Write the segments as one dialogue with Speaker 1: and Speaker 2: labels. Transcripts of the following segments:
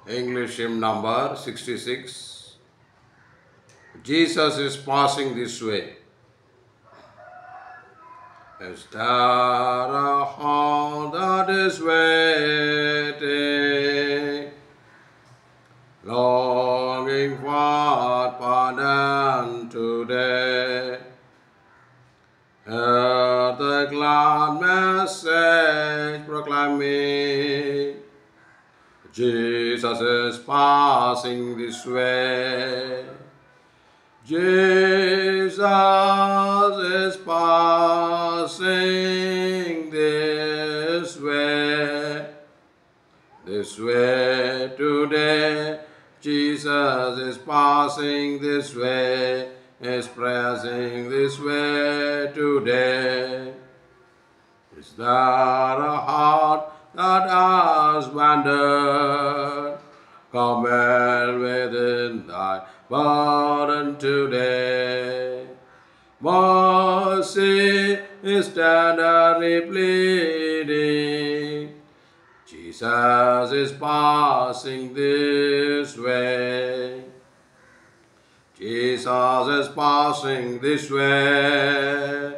Speaker 1: English hymn number 66. Jesus is passing this way. Is there a heart that is waiting, longing for pardon today? Hear the glad message proclaiming, Jesus is passing this way. Jesus is passing this way today. Jesus is passing this way, is pressing this way today. Is there a heart that has wandered? Come well within thy burden today. Mercy is tenderly pleading. Jesus is passing this way. Jesus is passing this way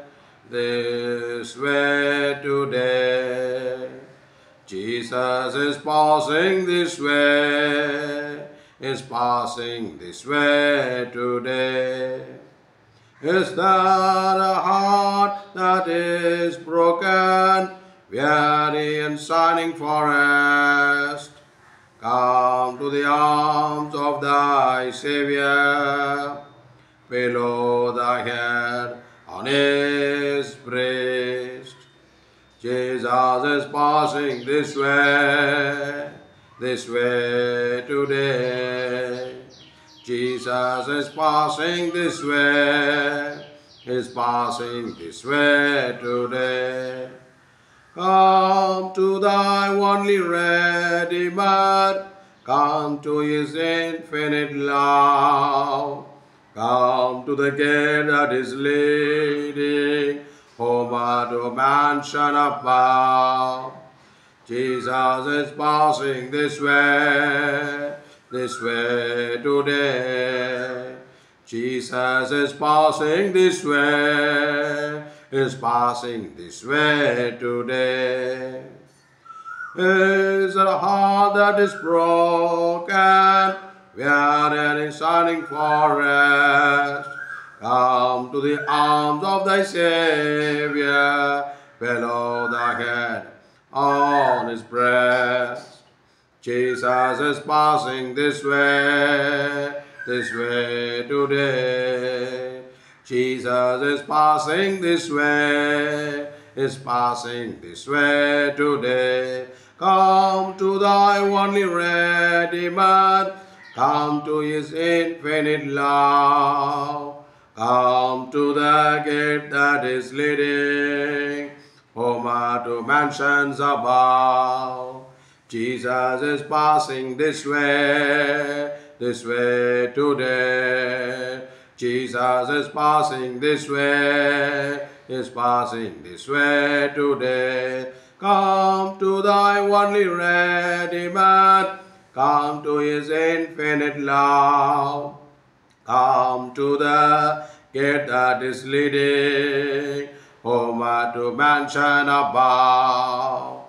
Speaker 1: today. Jesus is passing this way, is passing this way today. Is there a heart that is broken, weary and sighing for rest? Come to the arms of thy Savior, below thy head on his breast. Jesus is passing this way today. Jesus is passing this way, is passing this way today. Come to thy only Redeemer, come to his infinite love. Come to the gate that is leading home to mansion above. Jesus is passing this way today. Jesus is passing this way, is passing this way today. Is a heart that is broken, weary and sighing for rest? Come to the arms of thy Savior, below thy head on his breast. Jesus is passing this way today. Jesus is passing this way, is passing this way today. Come to thy only Redeemer, come to his infinite love. Come to the gate that is leading home to mansions above. Jesus is passing this way today. Jesus is passing this way, is passing this way today. Come to thy only Redeemer, come to his infinite love. Come to the gate that is leading home to mansion above.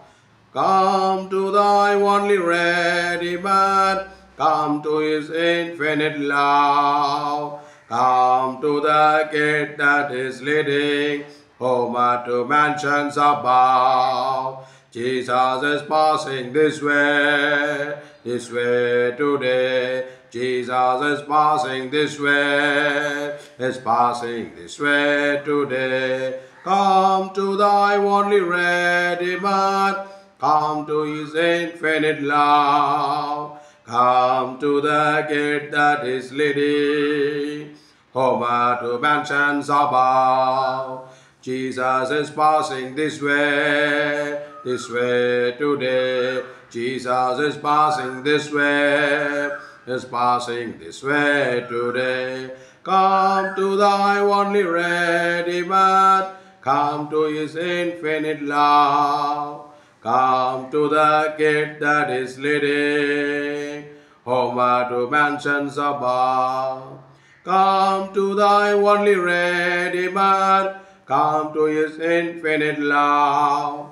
Speaker 1: Come to thy only Redeemer, come to his infinite love. Come to the gate that is leading home to mansions above. Jesus is passing this way today. Jesus is passing this way, is passing this way today. Come to thy only Redeemer, come to his infinite love. Come to the gate that is leading home to mansions above. Jesus is passing this way today. Jesus is passing this way, is passing this way today. Come to thy only Redeemer, come to his infinite love. Come to the gate that is leading homeward to mansions above. Come to thy only Redeemer. Come to his infinite love.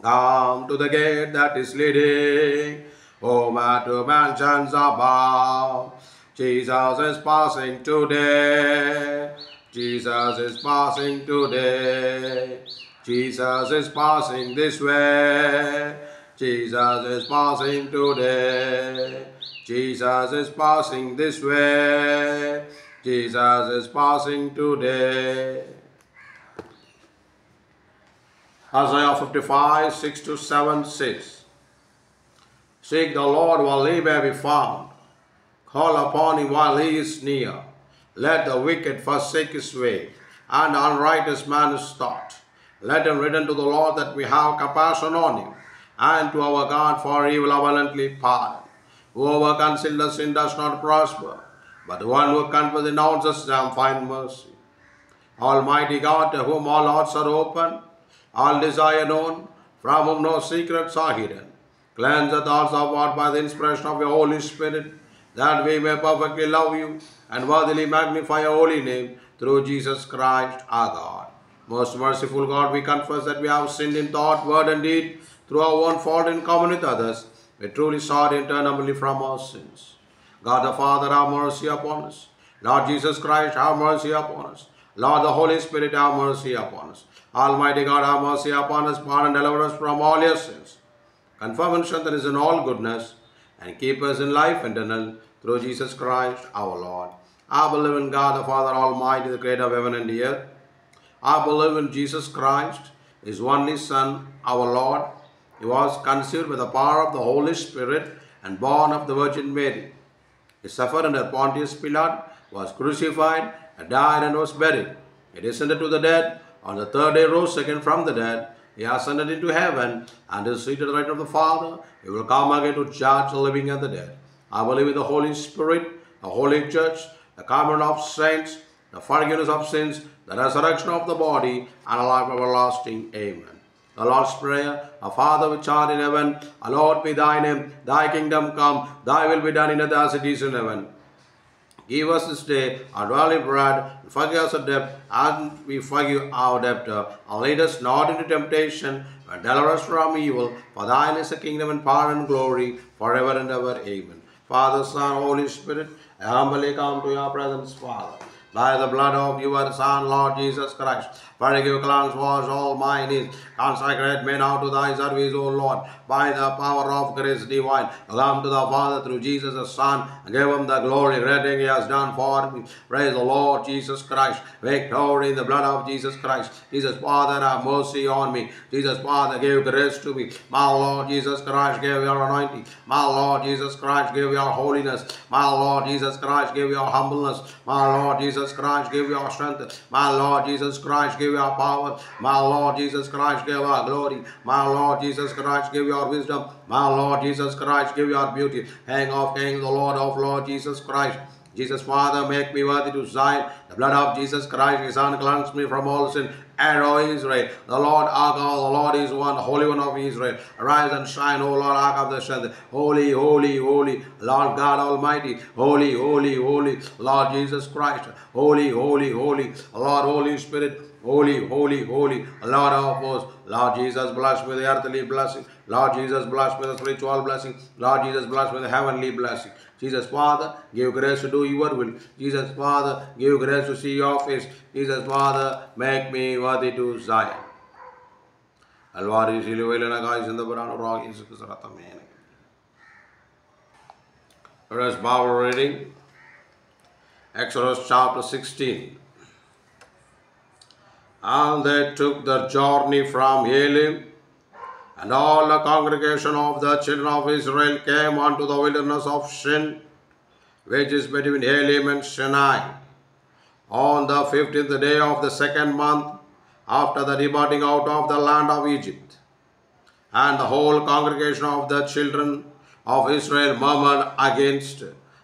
Speaker 1: Come to the gate that is leading homeward to mansions above. Jesus is passing today. Jesus is passing today. Jesus is passing this way. Jesus is passing today. Jesus is passing this way. Jesus is passing today. Isaiah 55, 6-7 says, Seek the Lord while he may be found. Call upon him while he is near. Let the wicked forsake his way, and the unrighteous man his thought. Let him return to the Lord, that we have compassion on him, and to our God, for he will abundantly pardon. Whoever conceals sin does not prosper, but the one who confesses and denounces them finds mercy. Almighty God, to whom all hearts are open, all desire known, from whom no secrets are hidden, cleanse the thoughts of our heart by the inspiration of your Holy Spirit, that we may perfectly love you and worthily magnify your holy name through Jesus Christ our God. Most merciful God, we confess that we have sinned in thought, word, and deed through our own fault in common with others. We truly sorry and turn humbly from our sins. God the Father, have mercy upon us. Lord Jesus Christ, have mercy upon us. Lord the Holy Spirit, have mercy upon us. Almighty God, have mercy upon us, pardon and deliver us from all your sins. Confirm and strengthen us in all goodness, and keep us in life eternal through Jesus Christ our Lord. I believe in God the Father Almighty, the creator of heaven and the earth. I believe in Jesus Christ, his only Son, our Lord. He was conceived by the power of the Holy Spirit and born of the Virgin Mary. He suffered under Pontius Pilate, was crucified, and died and was buried. He descended to the dead. On the third day rose again from the dead. He ascended into heaven and is seated at the right of the Father. He will come again to judge the living and the dead. I believe in the Holy Spirit, the Holy Church, the communion of saints, the forgiveness of sins, the resurrection of the body, and a life everlasting. Amen. The Lord's Prayer. Our Father which art in heaven, hallowed be thy name. Thy kingdom come, thy will be done in earth as it is in heaven. Give us this day our daily bread, and forgive us our debt, as we forgive our debtor. And lead us not into temptation, but deliver us from evil. For thine is the kingdom and power and glory, forever and ever. Amen. Father, Son, Holy Spirit, I humbly come to your presence, Father. By the blood of your Son, Lord Jesus Christ, forgive, cleanse, wash all my needs. Consecrate me now to thy service, O Lord, by the power of grace divine. Come to the Father through Jesus the Son, and give him the glory, everything he has done for me. Praise the Lord Jesus Christ. Victory in the blood of Jesus Christ. Jesus, Father, have mercy on me. Jesus, Father, give grace to me. My Lord Jesus Christ, give your anointing. My Lord Jesus Christ, give your holiness. My Lord Jesus Christ, give your humbleness. My Lord Jesus Christ, give your strength. My Lord Jesus Christ, give your power. My Lord Jesus Christ, give your glory. My Lord Jesus Christ, give your wisdom. My Lord Jesus Christ, give your beauty. King of kings, the Lord of lords, Jesus Christ. Jesus, Father, make me worthy to shine. The blood of Jesus Christ, his Son, cleanse me from all sin. And O Israel, the Lord our God, the Lord is one, the Holy One of Israel. Arise and shine, O Lord, ark of the strength. Holy, holy, holy, Lord God Almighty. Holy, holy, holy, Lord Jesus Christ. Holy, holy, holy, Lord Holy Spirit. Holy, holy, holy, Lord of hosts. Lord Jesus, bless me with the earthly blessing. Lord Jesus, bless me with the spiritual blessing. Lord Jesus, bless me with the heavenly blessing. Jesus, Father, give grace to do your will. Jesus, Father, give grace to see your face. Jesus, Father, make me worthy to Zion. Alvari Silvela guys in the Burano Rock is Ratamane. Let us bow our reading. Exodus chapter 16. And they took their journey from Elim, and all the congregation of the children of Israel came unto the wilderness of Shin, which is between Elim and Sinai, on the 15th day of the second month, after the departing out of the land of Egypt. And the whole congregation of the children of Israel murmured against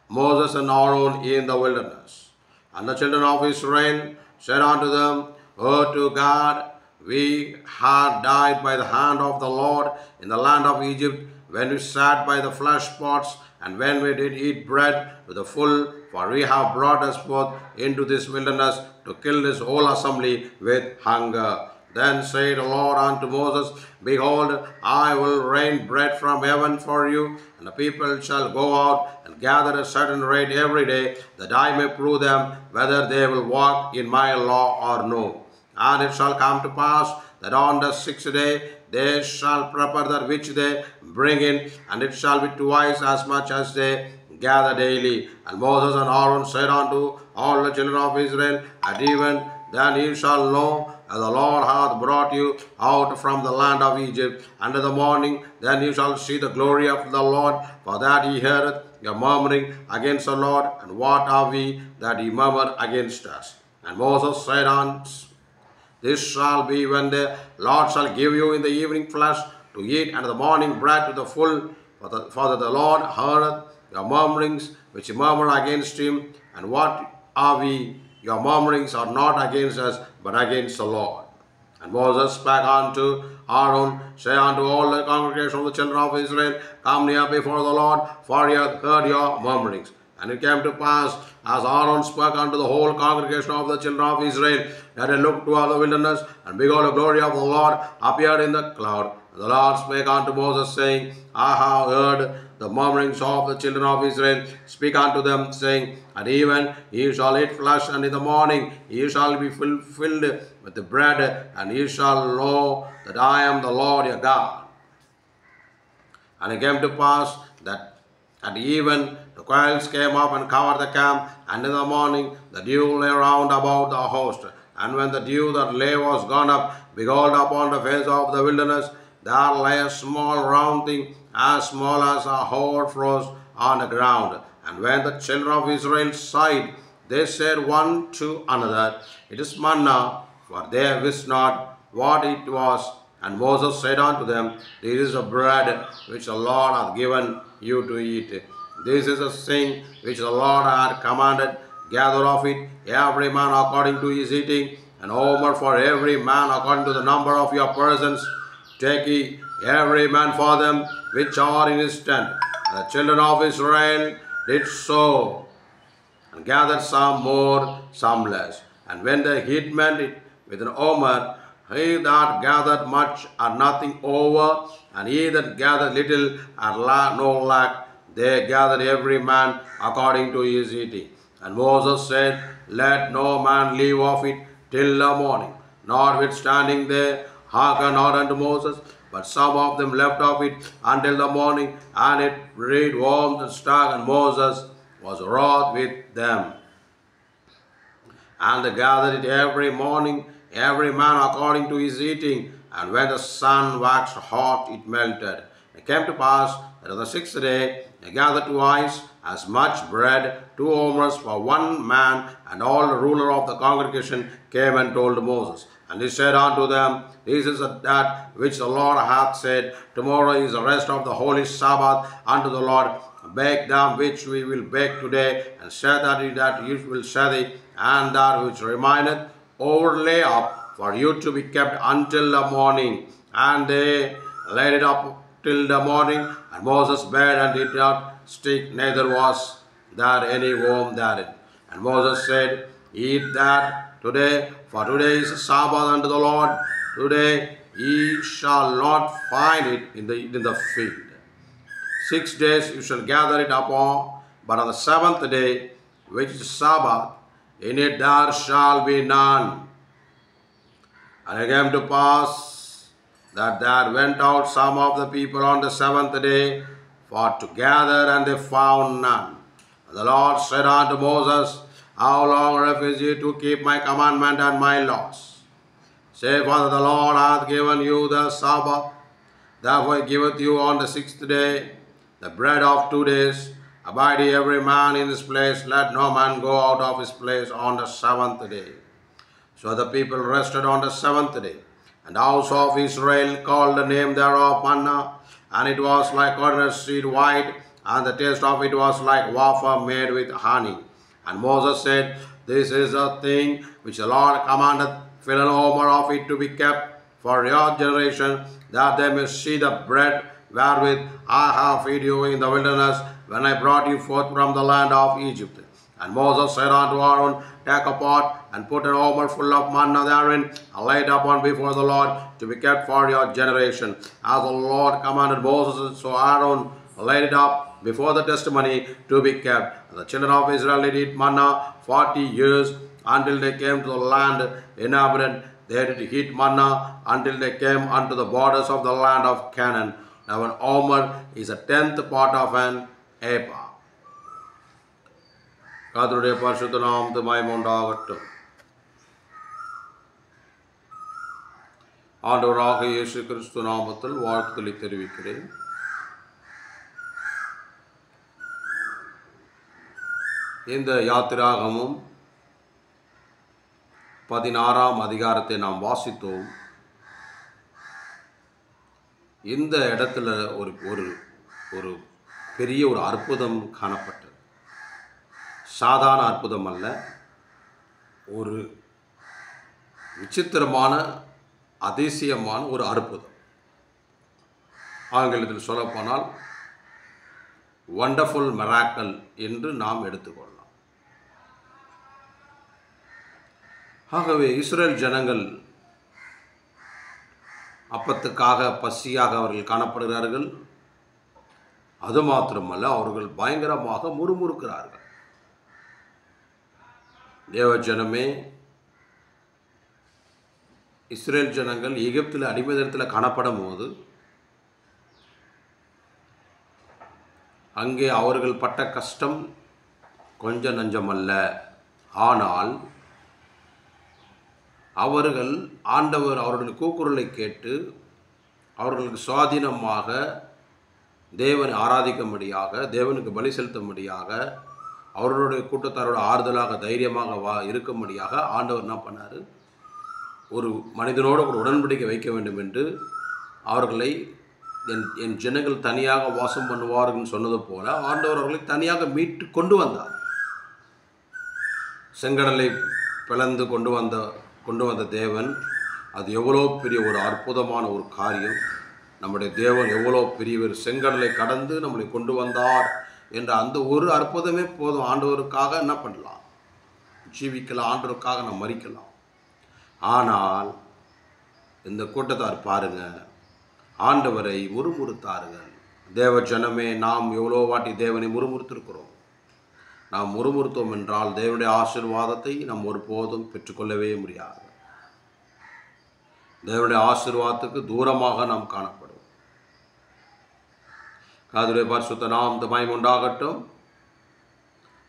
Speaker 1: Moses and Aaron in the wilderness. And the children of Israel said unto them, Would to God, We had died by the hand of the Lord in the land of Egypt, when we sat by the flesh pots, and when we did eat bread to the full, for we have brought us forth into this wilderness to kill this whole assembly with hunger. Then said the Lord unto Moses, Behold, I will rain bread from heaven for you, and the people shall go out and gather a certain rate every day, that I may prove them whether they will walk in my law or no. And it shall come to pass that on the 6th day they shall prepare that which they bring in, and it shall be twice as much as they gather daily. And Moses and Aaron said unto all the children of Israel, At even then ye shall know that the Lord hath brought you out from the land of Egypt. And in the morning then you shall see the glory of the Lord, for that ye heareth your murmuring against the Lord. And what are we that ye murmur against us? And Moses said unto This shall be when the Lord shall give you in the evening flesh to eat, and the morning bread to the full, for that the Lord heareth your murmurings which you murmur against him. And what are we? Your murmurings are not against us, but against the Lord. And Moses spake unto Aaron, Say unto all the congregation of the children of Israel, Come near before the Lord, for he hath heard your murmurings. And it came to pass, as Aaron spake unto the whole congregation of the children of Israel, that they looked toward the wilderness, and behold, the glory of the Lord appeared in the cloud. And the Lord spake unto Moses, saying, I have heard the murmurings of the children of Israel. Speak unto them, saying, At even ye shall eat flesh, and in the morning ye shall be filled with the bread, and ye shall know that I am the Lord your God. And it came to pass that at even the quails came up and covered the camp, and in the morning the dew lay round about the host. And when the dew that lay was gone up, behold, upon the face of the wilderness there lay a small round thing, as small as a hoar frost on the ground. And when the children of Israel saw it, they said one to another, It is manna, for they wist not what it was. And Moses said unto them, This is the bread which the Lord hath given you to eat. This is the thing which the Lord hath commanded. Gather of it every man according to his eating, and omer for every man according to the number of your persons. Take ye every man for them which are in his tent. And the children of Israel did so, and gathered some more, some less. And when the heat meant it with an omer, he that gathered much had nothing over, and he that gathered little had no lack. They gathered every man according to his eating. And Moses said, Let no man leave of it till the morning. Notwithstanding they hearkened not unto Moses, but some of them left of it until the morning, and it breathed warmth and stuck, and Moses was wroth with them. And they gathered it every morning, every man according to his eating, and when the sun waxed hot, it melted. It came to pass that on the 6th day they gathered twice as much bread, 2 omers for one man, and all the ruler of the congregation came and told Moses. And he said unto them, This is that which the Lord hath said, Tomorrow is the rest of the holy Sabbath unto the Lord. Bake them which we will bake today, and set that you will set it, and that which remaineth overlay up for you to be kept until the morning. And they laid it up till the morning, and Moses bade and did not stick, neither was there any worm therein. And Moses said, Eat that today, for today is a Sabbath unto the Lord. Today ye shall not find it in the field. 6 days you shall gather it upon, but on the 7th day, which is Sabbath, in it there shall be none. And it came to pass that there went out some of the people on the 7th day for to gather, and they found none. And the Lord said unto Moses, How long refuse ye to keep my commandment and my laws? Say, for the Lord hath given you the Sabbath. Therefore he giveth you on the 6th day the bread of 2 days. Abide ye every man in his place. Let no man go out of his place on the 7th day. So the people rested on the 7th day. And the house of Israel called the name thereof manna, and it was like corded seed white, and the taste of it was like wafer made with honey. And Moses said, This is a thing which the Lord commanded, fill an omer of it to be kept for your generation, that they may see the bread wherewith I have fed you in the wilderness, when I brought you forth from the land of Egypt. And Moses said unto Aaron, Take a pot, and put an omer full of manna therein, and lay it upon before the Lord, to be kept for your generation. As the Lord commanded Moses, so Aaron laid it up before the testimony to be kept. And the children of Israel did eat manna 40 years, until they came to the land inhabited. They did eat manna until they came unto the borders of the land of Canaan. Now an omer is a 10th part of an ephah. கர்த்தருடைய பரிசுத்த நாமத்துக்கு மகிமை உண்டாகட்டும். ஆண்டவராக இயேசு கிறிஸ்து நாமத்தில் வாழ்த்துக்களை தெரிவிக்கிறேன். இந்த யாத்திராகமும் 16ஆம் அதிகாரத்தை நாம் வாசித்தோம். இந்த இடத்துல ஒரு பெரிய ஒரு அற்புதம் காணப்பட்டது. சாதாரண அற்புதம் அல்ல, ஒரு விசித்திரமான அதிசயமான ஒரு அற்புதம். ஆங்கிலத்தில் சொல்லப்போனால் வண்டர்ஃபுல் மிராக்கிள் என்று நாம் எடுத்துக்கொள்ளலாம். ஆகவே இஸ்ரேல் ஜனங்கள் அப்பத்துக்காக பசியாக அவர்கள் காணப்படுகிறார்கள். அது மாத்திரமல்ல, அவர்கள் பயங்கரமாக முறுமுறுக்கிறார்கள். தேவ ஜனமே, இஸ்ரேல் ஜனங்கள் எகிப்தில் அடிமைத்தனத்தில் காணப்படும் போது அங்கே அவர்கள் பட்ட கஷ்டம் கொஞ்சம் நஞ்சமல்ல. ஆனால் அவர்கள் ஆண்டவர் அவருடைய கூக்குரலை கேட்டு அவர்களுக்கு சுவாதீனமாக தேவனை ஆராதிக்கும்படியாக, தேவனுக்கு பலி செலுத்தும்படியாக, அவர்களுடைய கூட்டத்தாரோட ஆறுதலாக தைரியமாக இருக்கும்படியாக ஆண்டவர் என்ன பண்ணார்? ஒரு மனிதனோடு ஒரு உடன்படிக்கை வைக்க வேண்டும் என்று அவர்களை என் ஜனங்கள் தனியாக வாசம் பண்ணுவார்கள் சொன்னது போல ஆண்டவர் அவர்களை தனியாக மீட்டு கொண்டு வந்தார். செங்கடலை பிளந்து கொண்டு வந்த தேவன், அது எவ்வளோ பெரிய ஒரு அற்புதமான ஒரு காரியம். நம்முடைய தேவன் எவ்வளோ பெரியவர், செங்கடலை கடந்து நம்மளை கொண்டு வந்தார் என்ற அந்த ஒரு அற்புதமே போதும். ஆண்டவருக்காக என்ன பண்ணலாம்? ஜீவிக்கலாம், ஆண்டவருக்காக நம்ம மரிக்கலாம். ஆனால் இந்த கூட்டத்தார் பாருங்க, ஆண்டவரை முறுமுறுத்தார்கள். தேவ ஜனமே, நாம் எவ்வளோ வாட்டி தேவனை முறுமுறுத்திருக்கிறோம். நாம் முறுமுறுத்தோம் என்றால் தேவனுடைய ஆசீர்வாதத்தை நாம் ஒருபோதும் பெற்றுக்கொள்ளவே முடியாது. தேவனுடைய ஆசீர்வாதத்துக்கு தூரமாக நாம் காணப்படும். கர்த்தருடைய பரிசுத்த நாமத்துக்கு மகிமை உண்டாகட்டும்.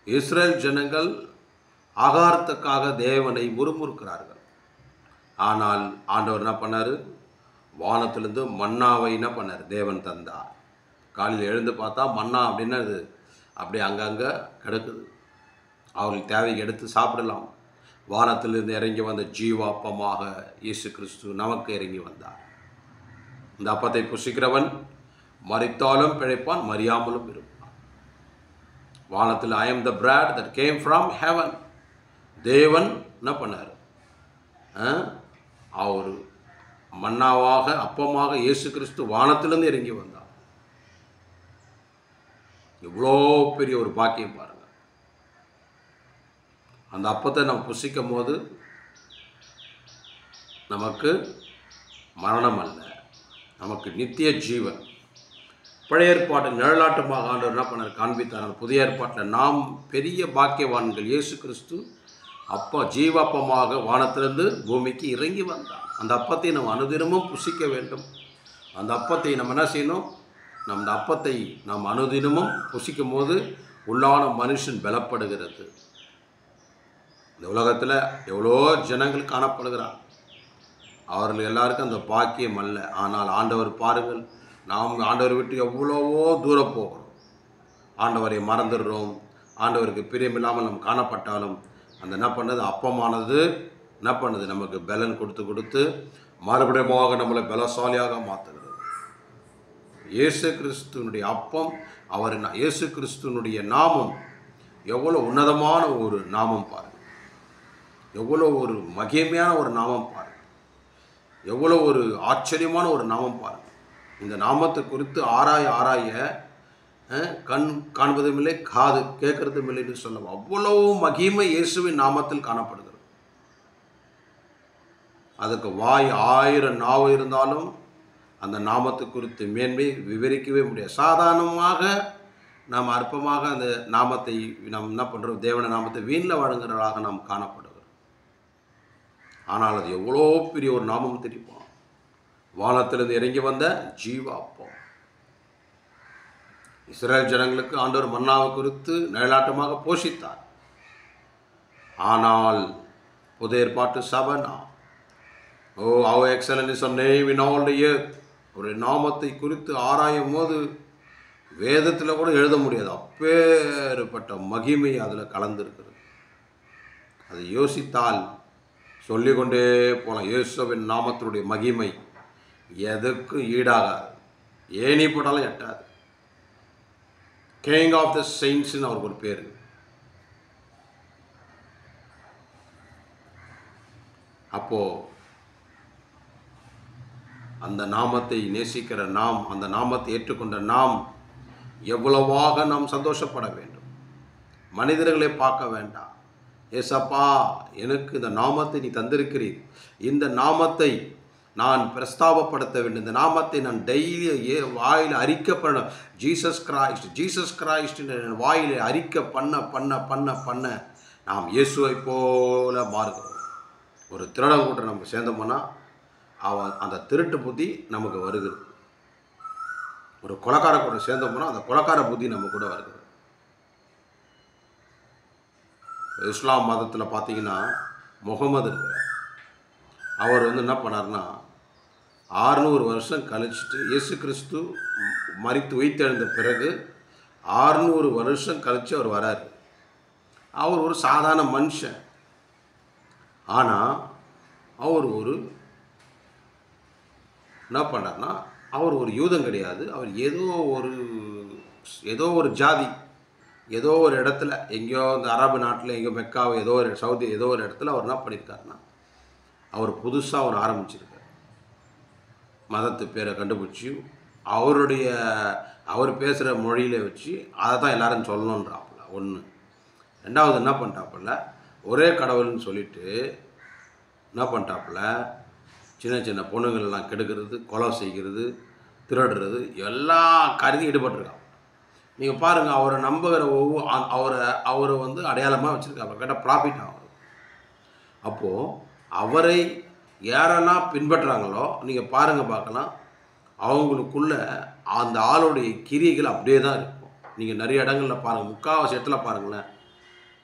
Speaker 1: இஸ்ரேல் ஜனங்கள் ஆகாரத்துக்காக தேவனை முறுமுறுக்கிறார்கள். ஆனால் ஆண்டவர் என்ன பண்ணார்? வானத்திலிருந்து மன்னாவை என்ன பண்ணார்? தேவன் தந்தார். காலையில் எழுந்து பார்த்தா மன்னா அப்படின்னா அது அப்படியே அங்கங்கே கிடக்குது. அவர்கள் தேவைக்கு எடுத்து சாப்பிடலாம். வானத்திலிருந்து இறங்கி வந்த ஜீவாப்பமாக இயேசு கிறிஸ்து நமக்கு இறங்கி வந்தார். இந்த அப்பத்தை புசிக்கிறவன் மரித்தாலும் பிழைப்பான், மரியாமலும் இருப்பான். வானத்தில் I am the bread that came from heaven. தேவன் என்ன பண்ணார்? அவர் மன்னாவாக அப்பமாக இயேசு கிறிஸ்து வானத்திலிருந்து இறங்கி வந்தார். இவ்வளோ பெரிய ஒரு பாக்கியம் பாருங்க. அந்த அப்பத்தை நம்ம புசிக்கும் போது நமக்கு மரணம் அல்ல, நமக்கு நித்திய ஜீவன். பழைய ஏற்பாட்டு நிழலாட்டமாக ஆண்டவர் என்ன பண்ணார்? காண்பித்தார். புதிய ஏற்பாட்டில் நாம் பெரிய பாக்கியவான்கள். இயேசு கிறிஸ்து அப்பா ஜீவாப்பமாக வானத்திலிருந்து பூமிக்கு இறங்கி வந்தார். அந்த அப்பத்தை நம்ம அனுதினமும் புசிக்க வேண்டும். அந்த அப்பத்தை நம்ம என்ன செய்யணும்? அந்த அப்பத்தை நாம் அனுதினமும் புசிக்கும் போது உள்ளான மனுஷன் பலப்படுகிறது. இந்த உலகத்தில் எவ்வளோ ஜனங்கள் காணப்படுகிறார். அவர்கள் எல்லாருக்கும் அந்த பாக்கியம் அல்ல. ஆனால் ஆண்டவர் பாருங்கள், நாம் ஆண்டவரை விட்டு எவ்வளவோ தூரம் போகிறோம். ஆண்டவரை மறந்துடுறோம். ஆண்டவருக்கு பிரியமில்லாமல் நம்ம காணப்பட்டாலும் அந்த என்ன பண்ணது? அப்பமானது என்ன பண்ணுது? நமக்கு பலன் கொடுத்து மறுபடியும் நம்மளை பலசாலியாக மாற்றுகிறது. இயேசு கிறிஸ்துவனுடைய அப்பம், இயேசு கிறிஸ்துவனுடைய நாமம் எவ்வளோ உன்னதமான ஒரு நாமம் பாருங்கள். எவ்வளோ ஒரு மகிமையான ஒரு நாமம் பாருங்கள். எவ்வளோ ஒரு ஆச்சரியமான ஒரு நாமம் பாருங்கள். இந்த நாமத்தை குறித்து ஆராய ஆராய கண் காண்பதும் இல்லை, காது கேட்கறதும் இல்லை என்று சொல்லலாம். அவ்வளவு மகிமை இயேசுவின் நாமத்தில் காணப்படுகிறது. அதுக்கு வாய் 1000 நாவு இருந்தாலும் அந்த நாமத்தை குறித்து மேன்மை விவரிக்கவே முடியாது. சாதாரணமாக நாம் அற்பமாக அந்த நாமத்தை நாம் என்ன பண்ணுறோம், தேவன நாமத்தை வீணில் வழங்குகிறவர்களாக நாம் காணப்படுகிறோம். ஆனால் அது எவ்வளோ பெரிய ஒரு நாமம் தெரியுமா? வானத்திலிருந்து இறங்கி வந்த ஜீவ அப்பம். இஸ்ரேல் ஜனங்களுக்கு ஆண்டவர் மன்னாவை குறித்து நிழலாட்டமாக போஷித்தார். ஆனால் புதிய ஏற்பாட்டு சபனா, ஓ how excellent is your name in all the earth. ஒரு நாமத்தை குறித்து ஆராயும் போது வேதத்தில் கூட எழுத முடியாது, அப்பேற்பட்ட மகிமை அதில் கலந்துருக்கிறது. அதை யோசித்தால் சொல்லிக்கொண்டே போகலாம். இயேசுவின் நாமத்தினுடைய மகிமை எதுக்கும் ஈடாகாது, ஏனி போட்டாலும் எட்டாது. கிங் ஆஃப் த செயின்ட்ஸ்னு அவருக்கு ஒரு பேர். அப்போது அந்த நாமத்தை நேசிக்கிற நாம், அந்த நாமத்தை ஏற்றுக்கொண்ட நாம் எவ்வளவாக நாம் சந்தோஷப்பட வேண்டும். மனிதர்களை பார்க்க வேண்டாம். ஏசப்பா, எனக்கு இந்த நாமத்தை நீ தந்திருக்கிறீர், இந்த நாமத்தை நான் பிரஸ்தாபப்படுத்த வேண்டும், இந்த நாமத்தை நான் டெய்லி வாயில் அறிக்கை பண்ண, ஜீசஸ் கிரைஸ்ட் ஜீசஸ் கிரைஸ்ட் வாயில் அறிக்கை பண்ண பண்ண பண்ண பண்ண நாம் இயேசுவை போல மாறுகிறோம். ஒரு திருடன் கூட்டம் நம்ம சேர்ந்தோம்னா அவன் அந்த திருட்டு புத்தி நமக்கு வருகிறது. ஒரு கொலைக்கார கூட சேர்ந்தோம்னா அந்த கொலைக்கார புத்தி நம்ம கூட வருகிறது. இஸ்லாம் மதத்தில் பார்த்தீங்கன்னா முகமது இருக்கிறார். அவர் என்ன பண்ணார்னா 600 வருஷம் கழிச்சிட்டு, இயேசு கிறிஸ்து மரித்து உயிர்த்தெழுந்த பிறகு 600 வருஷம் கழித்து அவர் வரார். அவர் ஒரு சாதாரண மனுஷன். ஆனால் அவர் என்ன பண்ணார்னா, அவர் ஒரு யூதம் கிடையாது. அவர் ஏதோ ஒரு ஜாதி, ஏதோ ஒரு இடத்துல, எங்கேயோ இந்த அரபு நாட்டில், எங்கேயோ மெக்காவோ, ஏதோ ஒரு சவுதி, ஏதோ ஒரு இடத்துல அவர் என்ன பண்ணியிருக்காருன்னா, அவர் புதுசாக அவர் ஆரம்பிச்சிருக்கார். மதத்து பேரை கண்டுபிடிச்சி அவர் பேசுகிற மொழியில் வச்சு அதை தான் எல்லாரும் சொல்லணுன்றாப்புல ஒன்று. ரெண்டாவது என்ன பண்ணிட்டாப்புல, ஒரே கடவுள்னு சொல்லிட்டு என்ன பண்ணிட்டாப்புல, சின்ன சின்ன பொண்ணுங்களெலாம் கெடுக்கிறது, கொலை செய்கிறது, திருடுறது, எல்லா காரியத்தையும் ஈடுபட்டிருக்காங்க. நீங்கள் பாருங்கள், அவரை நம்புகிற அவரை அடையாளமாக வச்சுருக்காங்க, கேட்டால் ப்ராஃபிட் ஆகும். அப்போது அவரை யாரெல்லாம் பின்பற்றுறாங்களோ நீங்கள் பாருங்கள், பார்க்கலாம், அவங்களுக்குள்ள அந்த ஆளுடைய கிரியைகள் அப்படியே தான் இருக்கும். நீங்கள் நிறைய இடங்களில் பாருங்கள், முக்கால்வாசி இடத்துல பாருங்களேன்,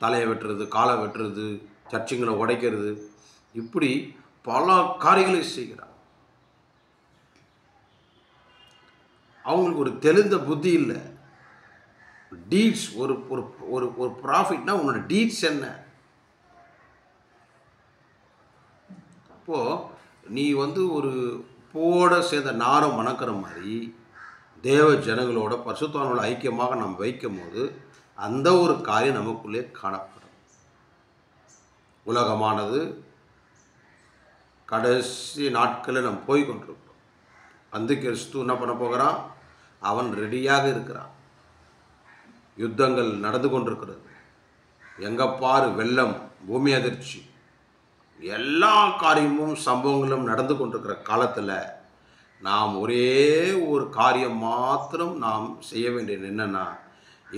Speaker 1: தலையை வெட்டுறது, காலை வெட்டுறது, சர்ச்சுங்களை உடைக்கிறது, இப்படி பல காரியங்களை செய்கிறாங்க. அவங்களுக்கு ஒரு தெளிந்த புத்தி இல்லை. டீட்ஸ், ஒரு ஒரு ஒரு ப்ராஃபிட்னா உன்னோட டீட்ஸ் என்ன? அப்போது நீ ஒரு பூவோட சேர்ந்த நாரம் மணக்கிற மாதிரி தேவ ஜனங்களோட பரிசுத்தவான்களோட ஐக்கியமாக நாம் வைக்கும் போது அந்த ஒரு காரியம் நமக்குள்ளே காணப்படும். உலகமானது கடைசி நாட்களில் நம்ம போய் கொண்டிருக்கிறோம். அந்த கிறிஸ்து என்ன பண்ண போகிறான்? அவன் ரெடியாக இருக்கிறான். யுத்தங்கள் நடந்து கொண்டிருக்கிறது. எங்கே பாரு வெள்ளம், பூமி அதிர்ச்சி, எல்லா காரியமும் சம்பவங்களும் நடந்து கொண்டிருக்கிற காலத்தில் நாம் ஒரே ஒரு காரியம் மாத்திரம் நாம் செய்ய வேண்டியது என்னென்னா,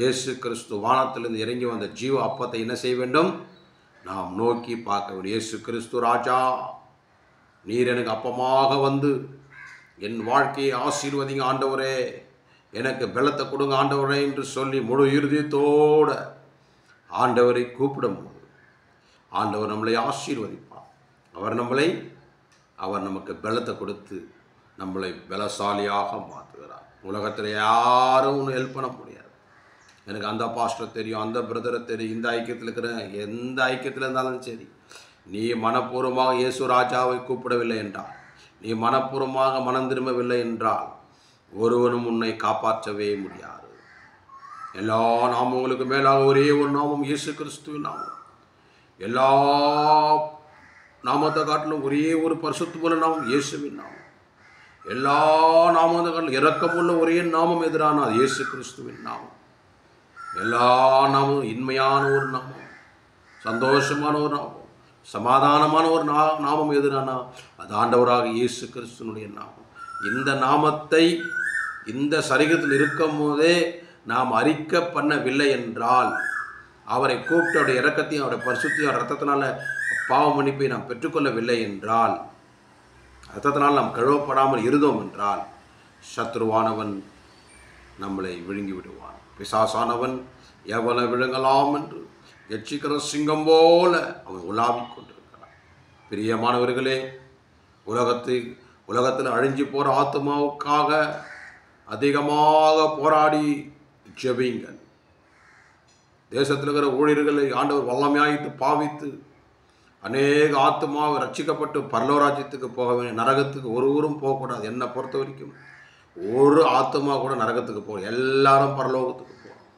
Speaker 1: இயேசு கிறிஸ்து வானத்திலிருந்து இறங்கி வந்த ஜீவ அப்பத்தை என்ன செய்ய வேண்டும்? நாம் நோக்கி பார்க்க வேண்டும். இயேசு கிறிஸ்து ராஜா, நீர் எனக்கு அப்பமாக வந்து என் வாழ்க்கையை ஆசீர்வதிங்க ஆண்டவரே, எனக்கு பலத்தை கொடுங்க ஆண்டவரே என்று சொல்லி முழு இறுதியத்தோடு ஆண்டவரை கூப்பிடும்போது ஆண்டவர் நம்மளை ஆசீர்வதிப்பார். அவர் நமக்கு பலத்தை கொடுத்து நம்மளை பலசாலியாக மாற்றுகிறார். உலகத்தில் யாரும் ஒன்று ஹெல்ப் பண்ண முடியாது. எனக்கு அந்த பாஸ்டர் தெரியும், அந்த பிரதரை தெரியும், இந்த ஐக்கியத்தில் இருக்கிற எந்த ஐக்கியத்தில் இருந்தாலும் சரி, நீ மனப்பூர்வமாக இயேசு ராஜாவை கூப்பிடவில்லை என்றால், நீ மனப்பூர்வமாக மனம் திரும்பவில்லை என்றால் ஒருவனும் உன்னை காப்பாற்றவே முடியாது. எல்லா நாமங்களுக்கு மேலாக ஒரே ஒரு நாமம், இயேசு கிறிஸ்துவின் நாமம். எல்லா நாமத்தை காட்டிலும் ஒரே ஒரு பரிசுத்தமுள்ள நாமம் இயேசுவின் நாமம். எல்லா நாமத்தை காட்டிலும் இரக்கமுள்ள ஒரே நாமம் எதிரான அது இயேசு கிறிஸ்துவின் நாமம். எல்லா நாமமும் இன்மையான ஒரு நாமம், சந்தோஷமான ஒரு நாமம், சமாதானமான ஒரு நாமம் எதுனா அது ஆண்டவராக இயேசு கிறிஸ்துவனுடைய நாமம். இந்த நாமத்தை இந்த சரீரத்தில் இருக்கும் போதே நாம் அறிக்கை பண்ணவில்லை என்றால், அவரை கூப்பிட்டு அவருடைய இரக்கத்தையும் அவருடைய பரிசுத்தையும் இரத்தத்தினால பாவ மன்னிப்பை நாம் பெற்றுக்கொள்ளவில்லை என்றால், இரத்தத்தினால் நாம் கழுவப்படாமல் இருந்தோம் என்றால், சத்ருவானவன் நம்மளை விழுங்கி விடுவான். பிசாசானவன் எவனை விழுங்கலாம் என்று எச்சிக்கிற சிங்கம் போல அவன் உலாவிக் கொண்டிருக்கிறான். பிரியமானவர்களே, உலகத்தில் அழிஞ்சு போகிற ஆத்மாவுக்காக அதிகமாக போராடி ஜெபிங்கள். தேசத்தில் இருக்கிற ஊழியர்களை ஆண்டவர் வல்லமையாயிட்டு பாவித்து அநேக ஆத்மாவை ரட்சிக்கப்பட்டு பரலோராஜ்யத்துக்கு போக வேண்டிய, நரகத்துக்கு ஒருவரும் போகக்கூடாது. என்னை பொறுத்த வரைக்கும் ஒரு ஆத்மா கூட நரகத்துக்கு போக, எல்லாரும் பரலோகத்துக்கு போகணும்.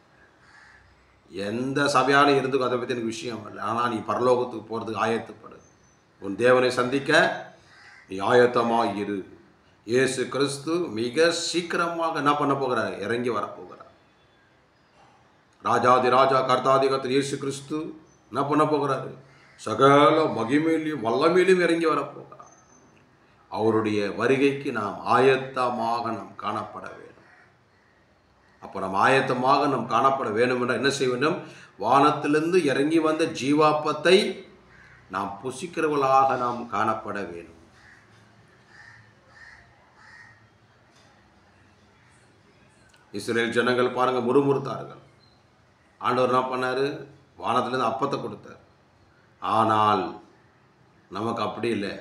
Speaker 1: எந்த சபையாலும் இருந்துக்கும் அதை பற்றி எனக்கு விஷயம் இல்லை. ஆனால் நீ பரலோகத்துக்கு போகிறதுக்கு ஆயத்தப்படு. உன் தேவனை சந்திக்க நீ ஆயத்தமாக இரு. இயேசு கிறிஸ்து மிக சீக்கிரமாக என்ன பண்ண போகிறார்? இறங்கி வரப்போகிறார். ராஜாதி ராஜா கர்த்தாதி கர்த்தர் இயேசு கிறிஸ்து என்ன பண்ண போகிறாரு? சகல மகிமையிலையும் வல்லமையிலும் இறங்கி வரப்போகிறார். அவருடைய வருகைக்கு நாம் ஆயத்தமாக நாம் காணப்பட வேண்டும். அப்போ நாம் ஆயத்தமாக நாம் காணப்பட வேண்டும் என்றால் என்ன செய்ய வேண்டும்? வானத்திலிருந்து இறங்கி வந்த ஜீவாப்பத்தை நாம் புசிக்கிறவர்களாக நாம் காணப்பட வேண்டும். இஸ்ரேல் ஜனங்கள் பாருங்க, முறுமுறுத்தார்கள். ஆண்டவர் என்ன பண்ணார்? வானத்திலிருந்து அப்பத்தை கொடுத்தார். ஆனால் நமக்கு அப்படி இல்லை.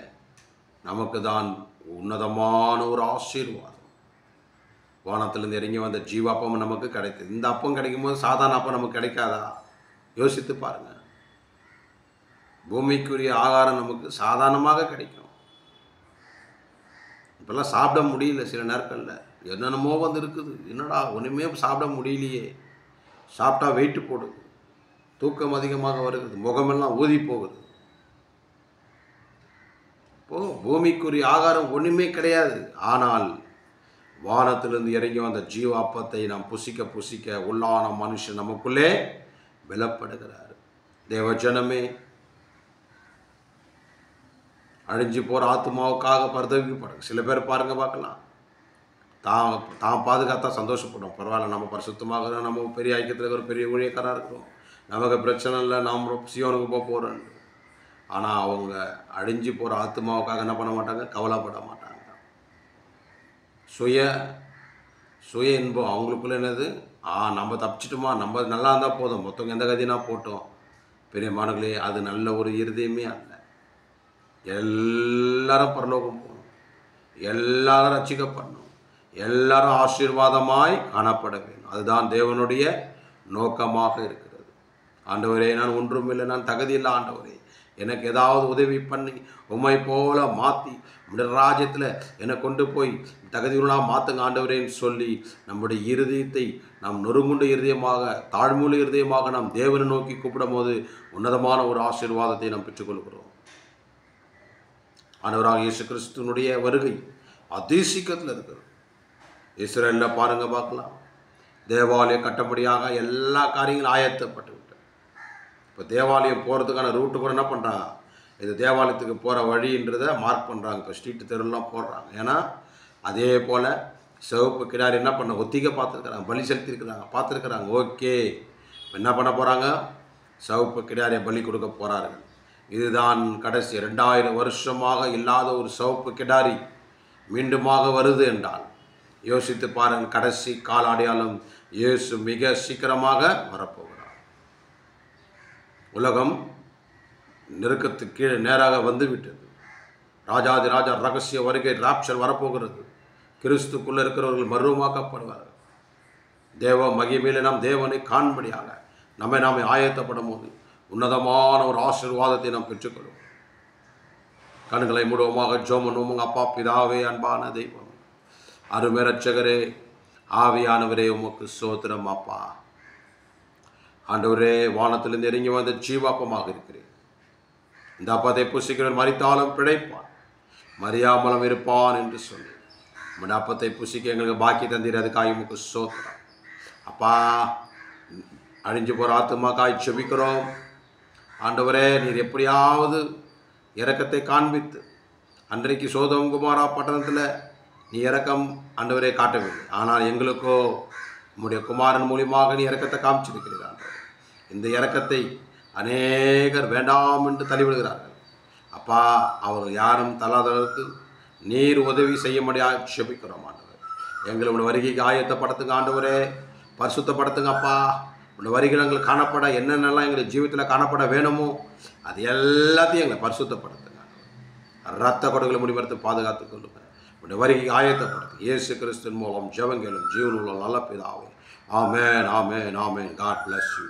Speaker 1: நமக்கு தான் உன்னதமான ஒரு ஆசீர்வாதம். வானத்திலிருந்து இறங்கி வந்த ஜீவாப்பம் நமக்கு கிடைத்தது. இந்த அப்பம் கிடைக்கும் போது சாதாரண அப்பம் நமக்கு கிடைக்காதா? யோசித்து பாருங்க. பூமிக்குரிய ஆகாரம் நமக்கு சாதாரணமாக கிடைக்கும். இப்பெல்லாம் சாப்பிட முடியல. சில நேரங்களில் என்னென்னமோ வந்து இருக்குது. என்னடா ஒன்றுமே சாப்பிட முடியலையே. சாப்பிட்டா வெயிட்டு போடுது, தூக்கம் அதிகமாக வருகிறது, முகமெல்லாம் ஊதி போகுது. இப்போது பூமிக்குரிய ஆகாரம் ஒன்றுமே கிடையாது. ஆனால் வானத்திலிருந்து இறங்கி வந்த ஜீவாப்பத்தை நாம் புசிக்க புசிக்க உள்ளான மனுஷன் நமக்குள்ளே பலப்படுகிறார். தேவஜனமே, அழிஞ்சு போகிற ஆத்மாவுக்காக பரிதவிக்கப்படுங்க. சில பேர் பாருங்க, பார்க்கலாம், தான் பாதுகாத்தா சந்தோஷப்படும். பரவாயில்ல, நம்ம பரிசுத்தமாக, நம்ம பெரிய ஐக்கியத்தில் இருக்கிற பெரிய ஊழியக்காராக இருக்கிறோம், நமக்கு பிரச்சனை இல்லை, நாம் சியோனுக்கு போக போகிறோம். ஆனால் அவங்க அழிஞ்சு போகிற ஆத்மாவுக்காக என்ன பண்ண மாட்டாங்க? கவலைப்பட மாட்டாங்க. சுய இன்பம் அவங்களுக்குள்ள என்னது? நம்ம தப்பிச்சிட்டோமா, நம்ம நல்லா இருந்தால் போதும், மொத்தவங்க எந்த கதினா போட்டோம். பெரிய மாணவர்களே, அது நல்ல ஒரு இருதயமே அல்ல. எல்லாரும் பரலோகம் போகணும், எல்லாரும் ரட்சிக்கப்படணும், எல்லாரும் ஆசீர்வாதமாய் காணப்பட வேண்டும். அதுதான் தேவனுடைய நோக்கமாக இருக்கிறது. ஆண்டவரே, நான் ஒன்றும் இல்லை, நான் தகுதியில்லை. ஆண்டவரே, எனக்கு ஏதாவது உதவி பண்ணி உம்மை போல மாற்றி ராஜ்யத்தில் என்னை கொண்டு போய் தகுதியுள்ளதாக மாற்றுங்க ஆண்டவரேன்னு சொல்லி நம்முடைய இருதயத்தை நாம் நொறுங்குண்ட இருதயமாக, தாழ்மையுள்ள இருதயமாக நாம் தேவனை நோக்கி கூப்பிடும் போது உன்னதமான ஒரு ஆசீர்வாதத்தை நாம் பெற்றுக்கொள்கிறோம். ஆண்டவராக இயேசு கிறிஸ்துவனுடைய வருகை அதிசீக்கிரத்தில் இருக்கிறது. இஸ்ரேலில் பாருங்க, பார்க்கலாம், தேவாலயம் கட்டும்படியாக எல்லா காரியங்களும் ஆயத்தப்பட்டு விட்டது. இப்போ தேவாலயம் போகிறதுக்கான ரூட்டு கூட என்ன பண்ணுறாங்க? இது தேவாலயத்துக்கு போகிற வழின்றதை மார்க் பண்ணுறாங்க. இப்போ ஸ்ட்ரீட்டு தெருலாம் போடுறாங்க. ஏன்னா அதே போல் சிவப்பு கிடாரி என்ன பண்ண ஒத்திகை பார்த்துருக்குறாங்க, பலி செலுத்திருக்கிறாங்க, பார்த்துருக்குறாங்க. ஓகே, என்ன பண்ண போகிறாங்க? சிவப்பு கிடாரியை பலி கொடுக்க போகிறார்கள். இதுதான் கடைசி 2000 வருஷமாக இல்லாத ஒரு சிவப்பு கிடாரி மீண்டுமாக வருது என்றால் யோசித்து பாருங்கள். கடைசி கால அடையாளம் இயேசு மிக சீக்கிரமாக வரப்போகிறார். உலகம் நெருக்கத்துக்கு கீழே நேராக வந்துவிட்டது. ராஜாதி ராஜா ரகசிய வருகை, ராப்சர் வரப்போகிறது. கிறிஸ்துக்குள்ளே இருக்கிறவர்கள் மறுரூபமாக்கப்படுவார்கள். தேவ மகிமையிலே நாம் தேவனை காண்படியாக நாமே ஆயத்தப்படும் போது உன்னதமான ஒரு ஆசீர்வாதத்தை நாம் பெற்றுக்கொள்வோம். கண்களை மூடுவோமாக, ஜெபம் பண்ணுவோம். அப்பா பிதாவே, அன்பான தெய்வம், அருமை இரட்சகரே, ஆவியானவரே, உமக்கு ஸ்தோத்திரம். அப்பா ஆண்டவரே, வானத்திலிருந்து இறங்கி வந்த ஜீவாப்பமாக இருக்கிறேன். இந்த அப்பத்தை புசிக்கிறவன் மரித்தாலும் பிழைப்பான், மறியாமலும் இருப்பான் என்று சொல்லி உம்முடைய அப்பத்தை புசிக்க எங்களுக்கு பாக்கி தந்தீர். அதுக்காக உமக்கு ஸ்தோத்திரம். அப்பா, அழிஞ்சு போகிற ஆத்துமாக்காய் செபிக்கிறோம். ஆண்டவரே, நீர் எப்படியாவது இரக்கத்தை காண்பித்து, அன்றைக்கு சோதோம் குமாரா பட்டணத்தில் நீ இரக்கம் ஆண்டவரே காட்டவில்லை, ஆனால் எங்களுக்கோ உம்முடைய குமாரன் மூலியமாக நீ இரக்கத்தை காமிச்சிருக்கிறீர்கள். ஆண்டவர், இந்த இரக்கத்தை அநேகர் வேண்டாம் என்று தள்ளிவிடுகிறார்கள். அப்பா, அவர் யாரும் தள்ளாதவர்களுக்கு நீர் உதவி செய்ய முடியாது செபிக்கிறோம். ஆண்டவர், எங்களுடைய வருகைக்கு ஆயத்தப்படுத்துங்க. ஆண்டவரே, பரிசுத்தப்படுத்துங்க. அப்பா, உடைய வருகையில் எங்களுக்கு காணப்பட என்னென்னலாம் எங்களுடைய ஜீவிதத்தில் காணப்பட வேணுமோ அது எல்லாத்தையும் எங்களை பரிசுத்தப்படுத்துங்க. ரத்த கொடைகளை முடிவெடுத்து பாதுகாத்துக் கொள்ளுங்க. உடைய வருகைக்கு ஆயத்தப்படுத்து. இயேசு கிறிஸ்துவின் மூலம் ஜெபங்களும் ஜீவனுள்ள நல்ல பிதாவே. ஆமென், ஆமென், ஆமென். God bless you.